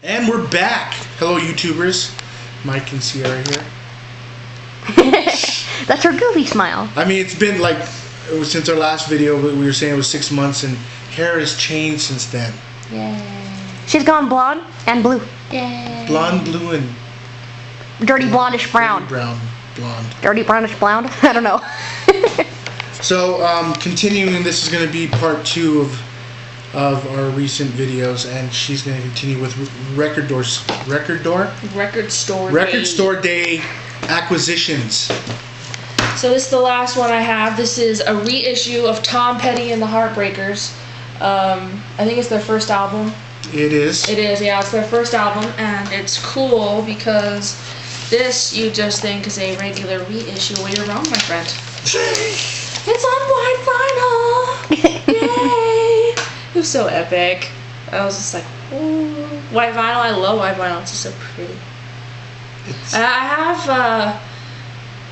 And we're back. Hello, YouTubers. Mike and Sierra here. That's her goofy smile. I mean, it's been like since our last video. We were saying it was 6 months, and hair has changed since then. Yay. She's gone blonde and blue. Yay. Blonde, blue, and dirty blondish brown. Dirty brown, blonde. Dirty brownish blonde. I don't know. So, continuing, this is going to be part 2 of our recent videos, and she's going to continue with Record Store Day acquisitions. So this is the last one I have. This is a reissue of Tom Petty and the Heartbreakers. I think it's their first album. It is. It is, yeah. It's their first album, and it's cool because this you just think is a regular reissue. Well, you're wrong, my friend. It's on white vinyl. Yay! It was so epic. I was just like, ooh. White vinyl. I love white vinyl. It's just so pretty. I have.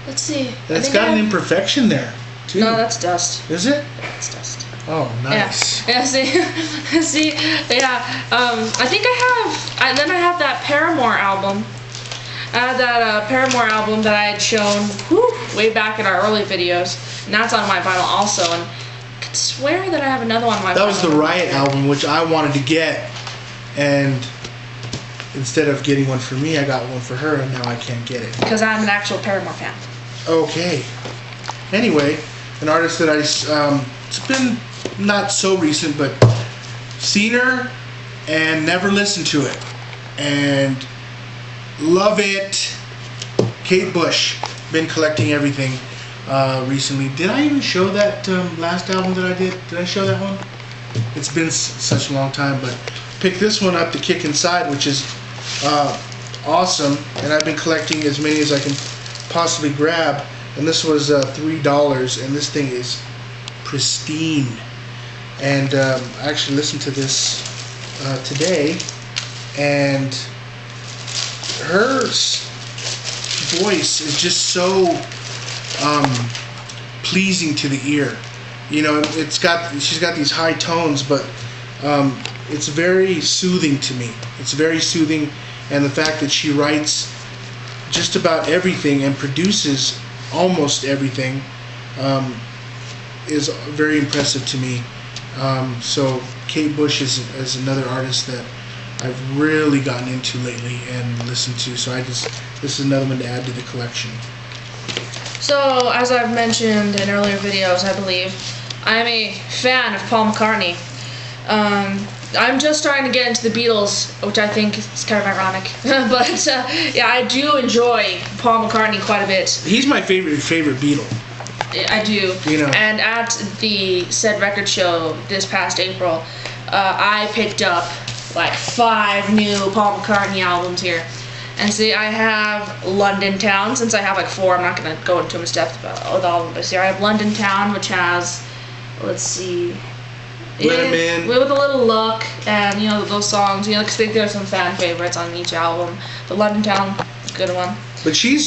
Let's see. That's got an imperfection there, too. No, that's dust. Is it? That's dust. Oh, nice. Yeah, see, yeah. I think then I have that Paramore album. I had that Paramore album that I had shown way back in our early videos, and that's on my vinyl also. And I could swear that I have another one on my vinyl. That was the Riot album, which I wanted to get, and instead of getting one for me, I got one for her, and now I can't get it. Because I'm an actual Paramore fan. Okay. Anyway, an artist that it's been not so recent, but seen her and never listened to it, and love it. Kate Bush. Been collecting everything recently. Did I even show that last album that I did? Did I show that one? It's been such a long time, but picked this one up, The Kick Inside, which is awesome, and I've been collecting as many as I can possibly grab, and this was $3, and this thing is pristine. And I actually listened to this today, and her voice is just so pleasing to the ear. You know, she's got these high tones, but it's very soothing to me. It's very soothing, and the fact that she writes just about everything and produces almost everything is very impressive to me. So Kate Bush is another artist that I've really gotten into lately and listened to. So this is another one to add to the collection. So, as I've mentioned in earlier videos, I believe, I'm a fan of Paul McCartney. I'm just starting to get into the Beatles, which I think is kind of ironic. But, yeah, I do enjoy Paul McCartney quite a bit. He's my favorite Beatle. I do. You know. And at the said record show this past April, I picked up like 5 new Paul McCartney albums here. And see, I have London Town, since I have like 4, I'm not going to go into much depth about all of this here. I have London Town, which has, let's see, Let 'Em In. With a Little Luck, and you know, those songs, you know, because there are some fan favorites on each album. But London Town, good one. But she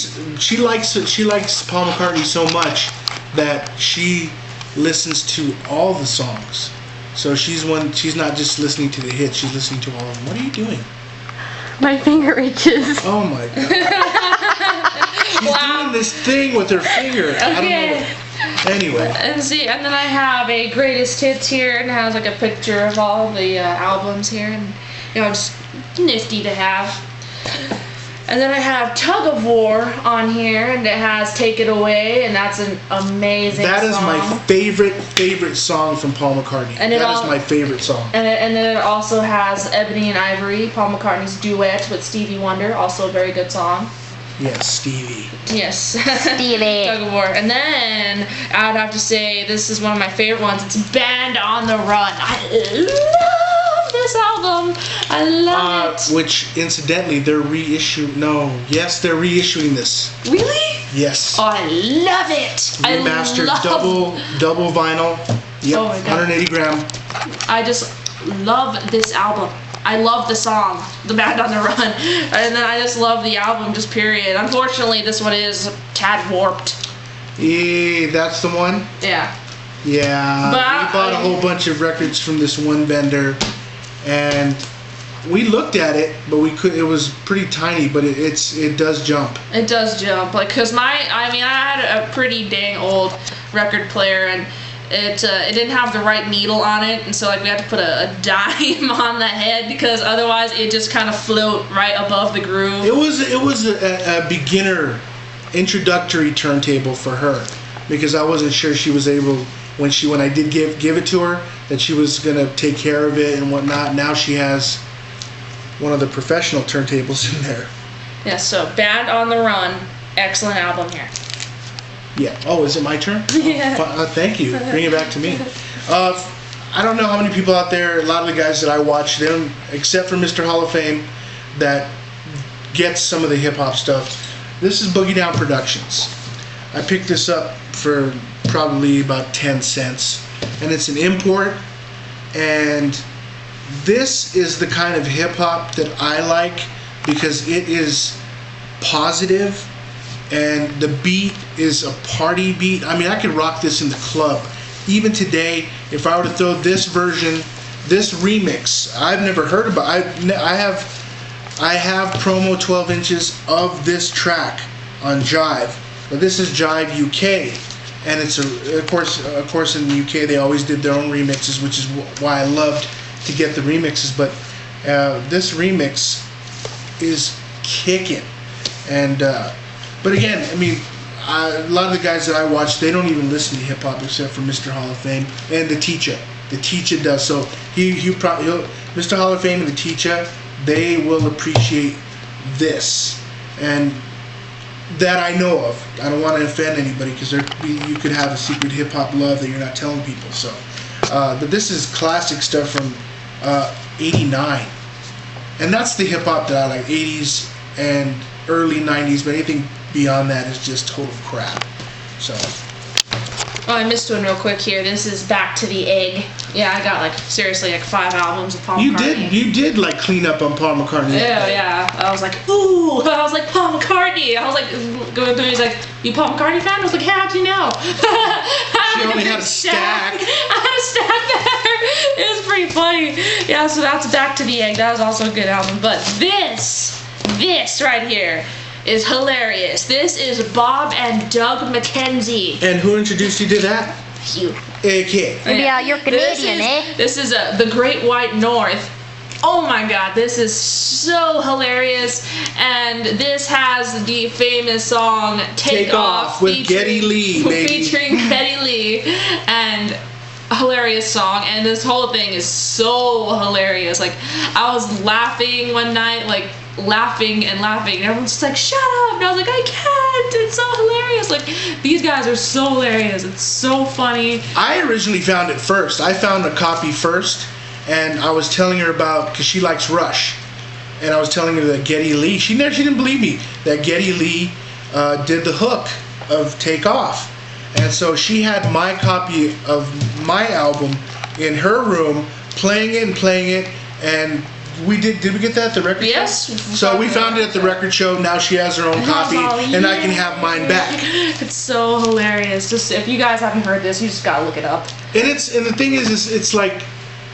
likes Paul McCartney so much that she listens to all the songs. So she's not just listening to the hits, she's listening to all of them. What are you doing? My finger itches. Oh my god. She's doing this thing with her finger. Okay. I don't know. Anyway. And then I have a greatest hits here, and it has like a picture of all the albums here, and you know, just nifty to have. And then I have Tug of War on here, and it has Take It Away, and that's an amazing song. That is my favorite song from Paul McCartney. And that is my favorite song. And then it also has Ebony and Ivory, Paul McCartney's duet with Stevie Wonder, also a very good song. Yes, Stevie. Yes. Stevie. Tug of War. And then I'd have to say this is one of my favorite ones. It's Band on the Run. I love this album. I love it. Which, incidentally, they're reissuing. No, yes, they're reissuing this. Really? Yes. Oh, I love it. Remastered, double vinyl. Yep, oh my God. 180 gram. I just love this album. I love the song, The Band on the Run, and then I just love the album, just period. Unfortunately, this one is a tad warped. Yeah, that's the one? Yeah. Yeah, we bought a whole bunch of records from this one vendor, and we looked at it, but we could. It was pretty tiny, but it does jump. It does jump, like, cause I had a pretty dang old record player, and it didn't have the right needle on it, and so like we had to put a dime on the head because otherwise it just kind of float right above the groove. It was a beginner introductory turntable for her because I wasn't sure she was able when I did give it to her that she was gonna take care of it and whatnot. Now she has one of the professional turntables in there. Yeah, so Band on the Run, excellent album here. Yeah. Oh, is it my turn? Yeah. Thank you. Bring it back to me. I don't know how many people out there, a lot of the guys that I watch, they don't, except for Mr. Hall of Fame, that gets some of the hip hop stuff. This is Boogie Down Productions. I picked this up for probably about 10 cents, and it's an import, and this is the kind of hip hop that I like because it is positive and the beat is a party beat. I mean, I could rock this in the club. Even today, if I were to throw this version, this remix, I've never heard about. I have promo 12 inches of this track on Jive, but this is Jive UK, and it's of course in the UK they always did their own remixes, which is why I loved to get the remixes. But this remix is kicking, and but again, I mean, a lot of the guys that I watch, they don't even listen to hip hop except for Mr. Hall of Fame and the Teacher. The Teacher does. So he'll Mr. Hall of Fame and the Teacher, they will appreciate this, and that I know of. I don't want to offend anybody because you could have a secret hip hop love that you're not telling people. So, but this is classic stuff from '89, and that's the hip hop that I like. '80s and early '90s, but anything beyond that is just total crap. So. Oh, I missed one real quick here. This is Back to the Egg. Yeah, I got like seriously like 5 albums of Paul McCartney. You did like clean up on Paul McCartney. Yeah. I was like, ooh. I was like, Paul McCartney. I was like going through. He's like, you Paul McCartney fan? I was like, how'd you know? She only had a stack. I had a stack there. It was pretty funny. Yeah, so that's Back to the Egg. That was also a good album. But this right here is hilarious. This is Bob and Doug McKenzie. And who introduced you to that? You. Okay. Yeah, you're Canadian, This is the Great White North. Oh my God, this is so hilarious. And this has the famous song Take Off with Geddy Lee, baby. Featuring Geddy Lee. And a hilarious song. And this whole thing is so hilarious. Like, I was laughing one night, like, laughing and everyone's just like, shut up, and I was like, I can't, it's so hilarious. Like, these guys are so hilarious, it's so funny. I originally found it first. I found a copy first, and I was telling her about, because she likes Rush, and I was telling her that Geddy Lee, she didn't believe me, that Geddy Lee did the hook of Take Off, and so she had my copy of my album in her room, playing it, and did we get that at the record show? Yes. So we found it at the record show. Now she has her own copy, and I can have mine back. It's so hilarious. Just if you guys haven't heard this, you just gotta look it up. And the thing is it's like,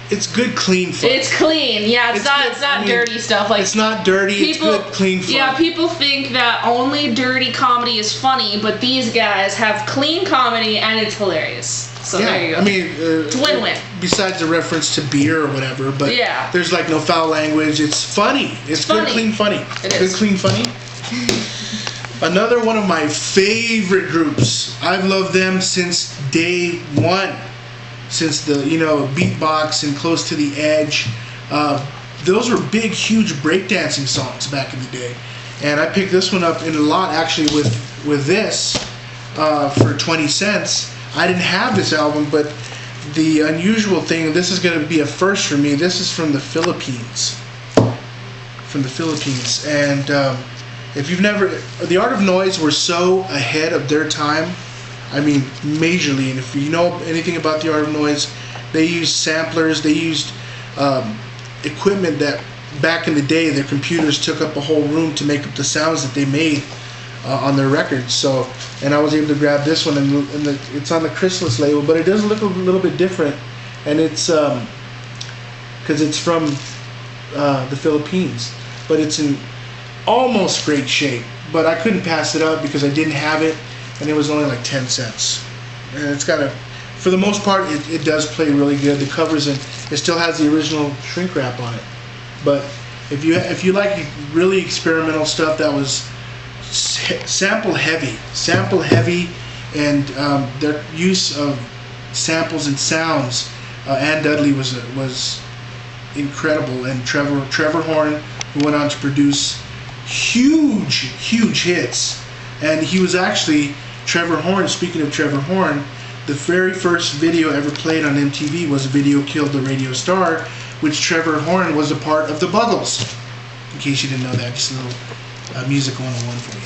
it's good, clean fun. It's clean, yeah. It's not dirty stuff. Like, it's not dirty. It's good, clean fun. Yeah, people think that only dirty comedy is funny, but these guys have clean comedy and it's hilarious. So there you go. I mean, it's a win-win. Besides the reference to beer or whatever, but yeah, there's like no foul language. It's funny. It's good, funny. Clean, funny. It good, is. Clean, funny. Another one of my favorite groups. I've loved them since day one. Since the beatbox and Close to the Edge. Those were big, huge breakdancing songs back in the day. And I picked this one up in a lot actually with this for 20 cents. I didn't have this album, but the unusual thing, this is going to be a first for me, this is from the Philippines. And if you've never, The Art of Noise were so ahead of their time, I mean majorly, and if you know anything about The Art of Noise, they used samplers, they used equipment that back in the day their computers took up a whole room to make up the sounds that they made on their records. So, and I was able to grab this one, and it's on the Chrysalis label, but it does look a little bit different, and it's because it's from the Philippines, but it's in almost great shape. But I couldn't pass it up because I didn't have it, and it was only like 10 cents. And it's got a, for the most part, it does play really good. The cover's in, it still has the original shrink wrap on it. But if you like really experimental stuff that was sample heavy, and their use of samples and sounds, Ann Dudley was incredible, and Trevor Horn, who went on to produce huge hits, and he was actually Trevor Horn. Speaking of Trevor Horn, the very first video ever played on MTV was a video Killed the Radio Star, which Trevor Horn was a part of the Buggles. In case you didn't know that, just a little music 101 for you.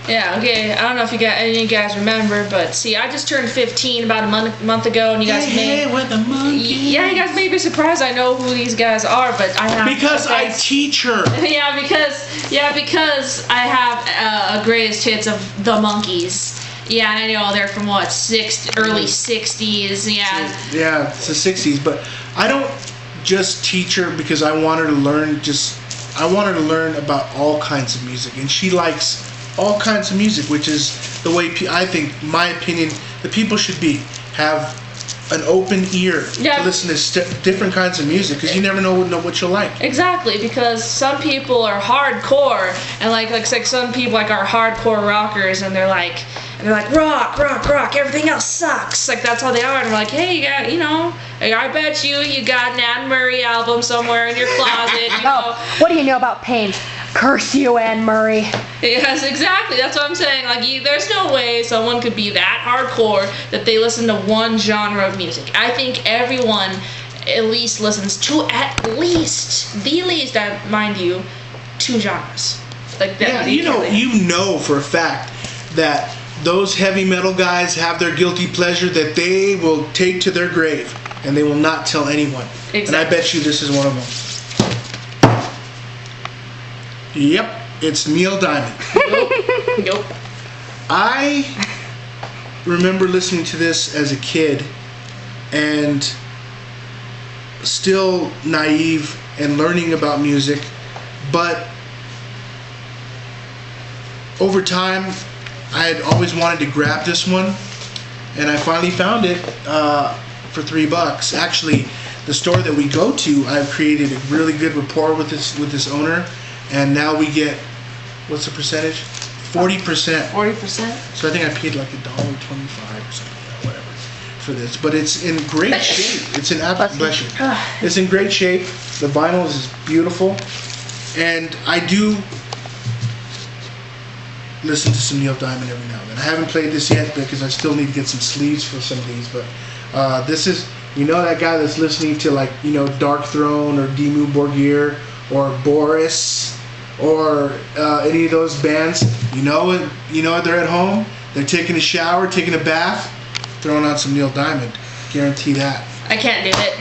Yeah, okay, I don't know if any of you guys remember, but see, I just turned 15 about a month ago, and you guys with the monkeys. Yeah, you guys may be surprised I know who these guys are, but I have... Because I teach her. Yeah, because I have a greatest hits of the Monkees. Yeah, I know they're from what, early 60s, yeah. Yeah, it's the 60s, but I don't just teach her because I want her to learn, I want her to learn about all kinds of music, and she likes all kinds of music, which is the way I think, my opinion, the people should have an open ear to listen to different kinds of music, because you never know what you'll like. Exactly, because some people are hardcore, and like some people are hardcore rockers, and they're like rock, everything else sucks. Like that's how they are, and I'm like, hey, I bet you got an Anne Murray album somewhere in your closet. What do you know about pain? Curse you, Anne Murray. Yes, exactly. That's what I'm saying. Like, there's no way someone could be that hardcore that they listen to one genre of music. I think everyone at least listens to the least, mind you, 2 genres. Like that. Yeah, you know for a fact that those heavy metal guys have their guilty pleasure that they will take to their grave, and they will not tell anyone. Exactly. And I bet you this is one of them. Yep, it's Neil Diamond. Nope. I remember listening to this as a kid, and still naive and learning about music, but over time I had always wanted to grab this one, and I finally found it for $3. Actually, the store that we go to, I've created a really good rapport with this owner, and now we get, what's the percentage? 40%. 40%. So I think I paid like $1.25 or something, whatever, for this. But it's in great shape. It's in bless you. It's in great shape. The vinyl is beautiful, and I do listen to some Neil Diamond every now and then. I haven't played this yet because I still need to get some sleeves for some of these. But this is, that guy that's listening to Dark Throne or Dimmu Borgir or Boris or any of those bands. They're at home, they're taking a shower, taking a bath, throwing on some Neil Diamond. Guarantee that. I can't do it.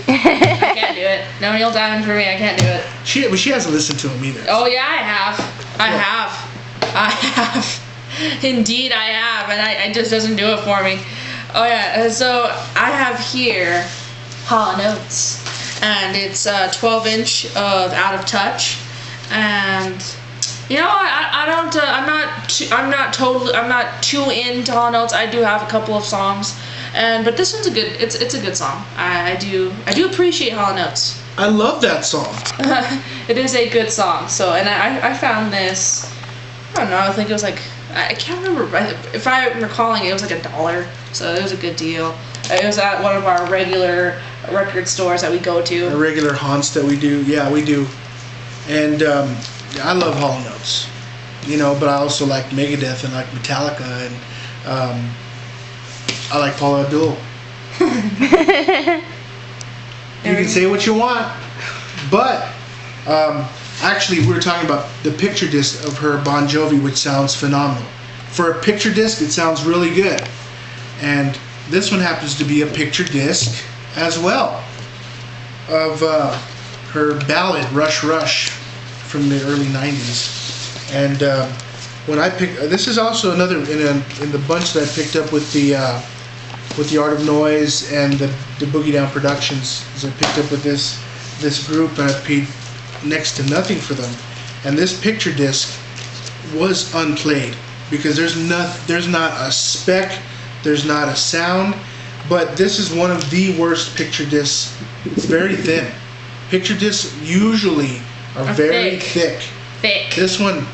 I can't do it. No Neil Diamond for me. I can't do it. She hasn't listened to him either. Oh yeah, I have. I have. Indeed, I have, and it just doesn't do it for me. Oh yeah. So I have here Hall & Oates, and it's a 12-inch of Out of Touch, and I'm not too into Hall & Oates. I do have a couple of songs, but this one's it's a good song. I do appreciate Hall & Oates. I love that song. It is a good song. So, and I found this, I don't know, I think it was I can't remember, if I'm recalling, it was $1, so it was a good deal. It was at one of our regular record stores that we go to. Our regular haunts that we do, yeah, we do. And I love Hall & Oates, but I also like Megadeth and like Metallica, and I like Paula Abdul. You can say what you want, but actually we were talking about the picture disc of her Bon Jovi, which sounds phenomenal. For a picture disc, it sounds really good, and this one happens to be a picture disc as well of her ballad Rush Rush from the early 90s. And when I picked, this is also another in the bunch that I picked up with the Art of Noise and the Boogie Down Productions. As I picked up with this this group, and I've paid next to nothing for them. And this picture disc was unplayed because there's not a spec, there's not a sound. But this is one of the worst picture discs. It's very thin. Picture discs usually are very thick. This one,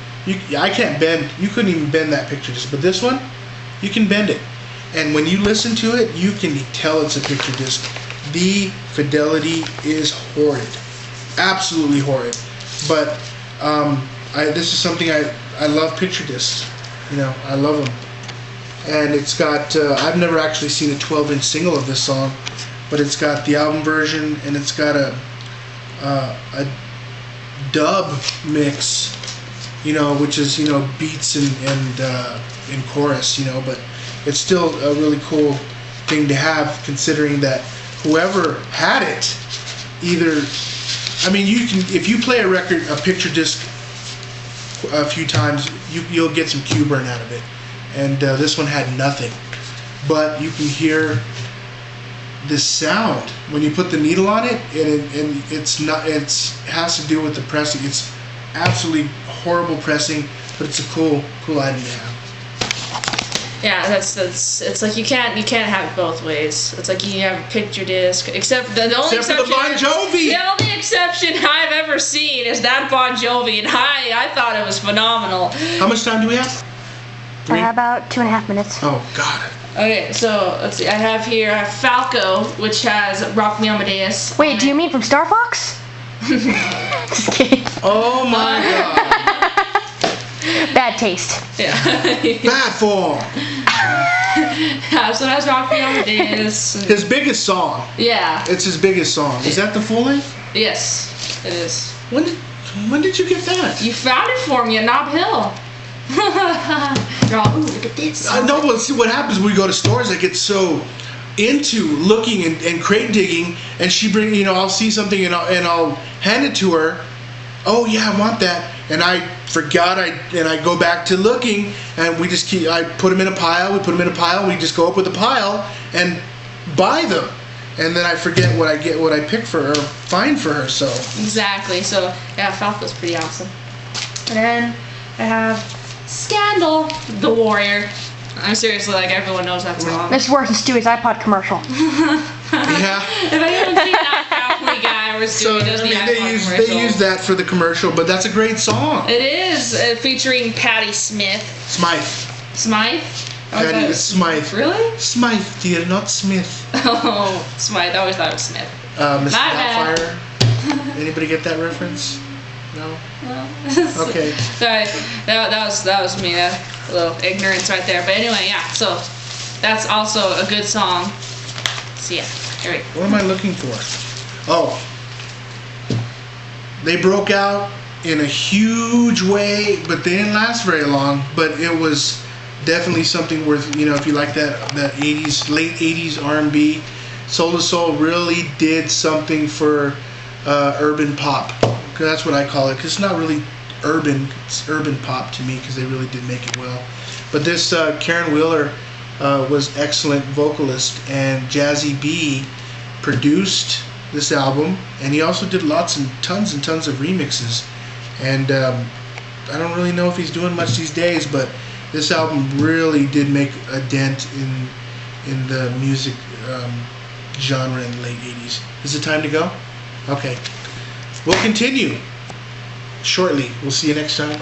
I can't bend. You couldn't even bend that picture disc. But this one, you can bend it. And when you listen to it, you can tell it's a picture disc. The fidelity is horrid. Absolutely horrid. But this is something I love picture discs. You know, I love them. And it's got, I've never actually seen a 12-inch single of this song, but it's got the album version, and it's got a dub mix, you know, which is, you know, beats and chorus, you know, but it's still a really cool thing to have, considering that whoever had it, either, I mean, you can, if you play a picture disc a few times, you'll get some cue burn out of it. And this one had nothing, but you can hear the sound when you put the needle on it, and it's not. It has to do with the pressing. It's absolutely horrible pressing, but it's a cool item to have. Yeah, that's it's like you can't have it both ways. It's like you have a picture disc, except the only except for the Bon Jovi. The only exception I've ever seen is that Bon Jovi, and I thought it was phenomenal. How much time do we have? About 2.5 minutes. Oh, God. Okay, so let's see. I have here Falco, which has Rock Me Amadeus. Wait, do you mean from Star Fox? Just kidding. Oh my God. Bad taste. Yeah. Bad form. Yeah, so that's Rock Me Amadeus. His biggest song. Yeah. It's his biggest song. Is that the full length? Yes, it is. When did you get that? You found it for me at Knob Hill. You're all, ooh, look at this. I know, but see what happens when we go to stores, I get so into looking and crate digging, and she bring, you know, I'll see something and I'll hand it to her. Oh yeah, I want that, and I forgot. I go back to looking, and we just keep. I put them in a pile. We put them in a pile. We just go up with a pile and buy them, and then I forget what I pick for her, find for her. So exactly. So yeah, Falco's pretty awesome. And then I have Scandal, the Warrior. I'm seriously, like, everyone knows that song. This is worse than Stewie's iPod commercial. Yeah. If anyone seen that Family Guy or Stewie does the iPod commercial. They use that for the commercial, but that's a great song. It is, featuring Patti Smith. Smythe. Smythe? Patti is Smythe. Really? Smythe, dear, not Smith. Oh, Smythe. I always thought it was Smith. Miss My bad. Doubtfire. Anybody get that reference? No? Okay. Sorry, that was me, a little ignorance right there. But anyway, yeah, so that's also a good song. So yeah, here we go. What am I looking for? Oh. They broke out in a huge way, but they didn't last very long. But it was definitely something worth, you know, if you like that 80s, late 80s R&B, Soul to Soul really did something for urban pop. That's what I call it, because it's not really urban, it's urban pop to me, because they really did make it well. But this Karen Wheeler was excellent vocalist, and Jazzy B produced this album, and he also did lots and tons of remixes. And I don't really know if he's doing much these days, but this album really did make a dent in the music genre in the late 80s. Is it time to go? Okay. We'll continue shortly. We'll see you next time.